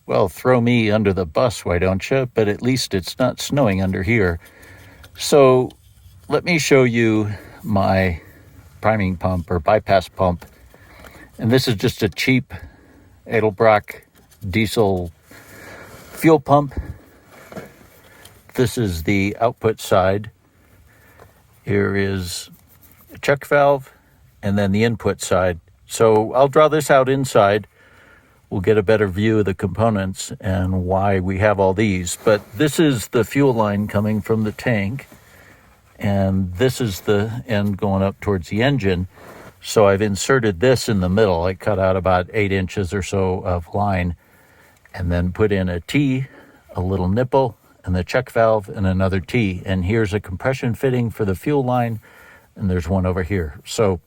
Well, throw me under the bus, why don't you? But at least it's not snowing under here. So let me show you my priming pump or bypass pump. And this is just a cheap Edelbrock diesel fuel pump. This is the output side. Here is a check valve and then the input side. So I'll draw this out inside. We'll get a better view of the components and why we have all these. But this is the fuel line coming from the tank, and this is the end going up towards the engine. So I've inserted this in the middle. I cut out about 8 inches or so of line and then put in a T, a little nipple, and the check valve, and another T. And here's a compression fitting for the fuel line, and there's one over here. So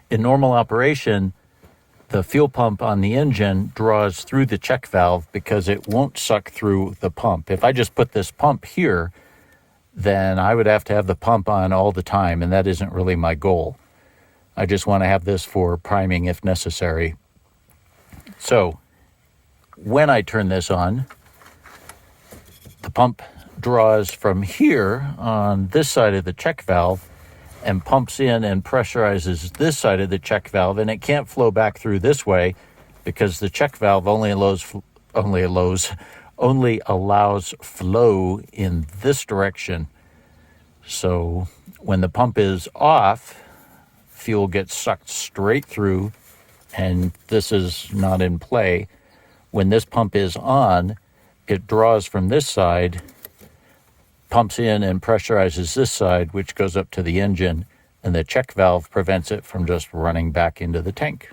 in normal operation, the fuel pump on the engine draws through the check valve because it won't suck through the pump. If I just put this pump here, then I would have to have the pump on all the time, and that isn't really my goal. I just want to have this for priming if necessary. So when I turn this on, the pump draws from here on this side of the check valve and pumps in and pressurizes this side of the check valve, and it can't flow back through this way because the check valve only allows flow in this direction. So when the pump is off, fuel gets sucked straight through, and this is not in play. When this pump is on, it draws from this side, pumps in and pressurizes this side, which goes up to the engine, and the check valve prevents it from just running back into the tank.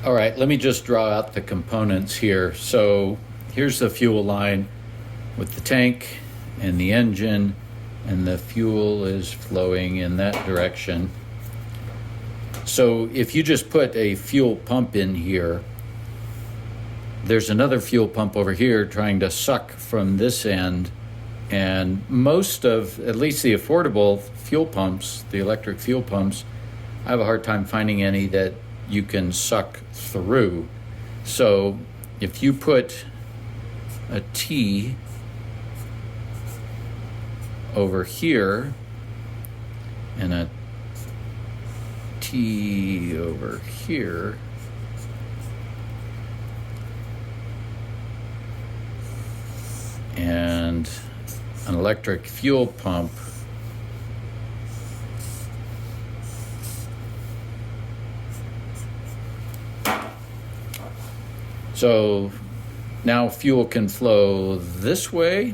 All right, let me just draw out the components here. So here's the fuel line with the tank and the engine, and the fuel is flowing in that direction. So if you just put a fuel pump in here, there's another fuel pump over here trying to suck from this end, and most of, at least the affordable fuel pumps, the electric fuel pumps, I have a hard time finding any that you can suck through. So if you put a T over here and a T over here, and an electric fuel pump so now fuel can flow this way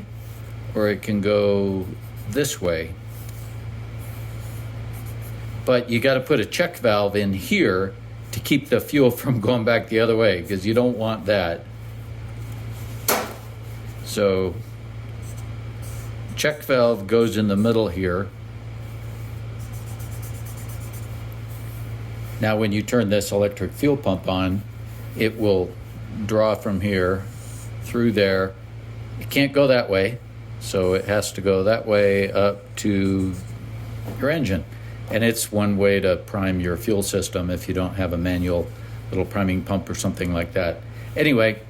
or it can go this way, but you got to put a check valve in here to keep the fuel from going back the other way, because you don't want that. So check valve goes in the middle here. Now when you turn this electric fuel pump on, it will draw from here through there. It can't go that way, so it has to go that way up to your engine. And it's one way to prime your fuel system if you don't have a manual little priming pump or something like that. Anyway,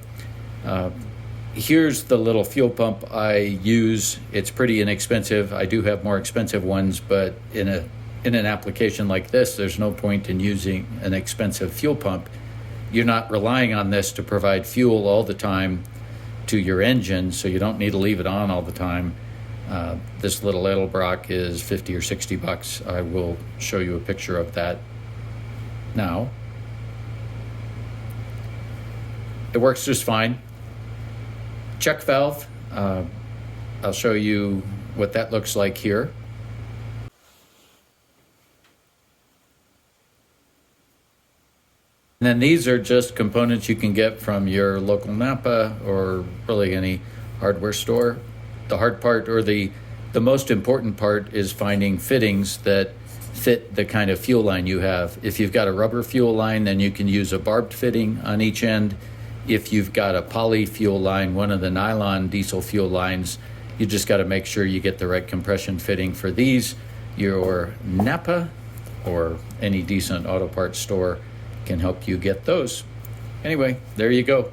here's the little fuel pump I use. It's pretty inexpensive. I do have more expensive ones, but in an application like this, there's no point in using an expensive fuel pump. You're not relying on this to provide fuel all the time to your engine, so you don't need to leave it on all the time. This little Edelbrock is 50 or 60 bucks. I will show you a picture of that now. It works just fine. Check valve, I'll show you what that looks like here. And then these are just components you can get from your local Napa or really any hardware store. The hard part, or the most important part, is finding fittings that fit the kind of fuel line you have. If you've got a rubber fuel line, then you can use a barbed fitting on each end. If you've got a poly fuel line, one of the nylon diesel fuel lines, you just got to make sure you get the right compression fitting for these. Your Napa or any decent auto parts store can help you get those. Anyway, there you go.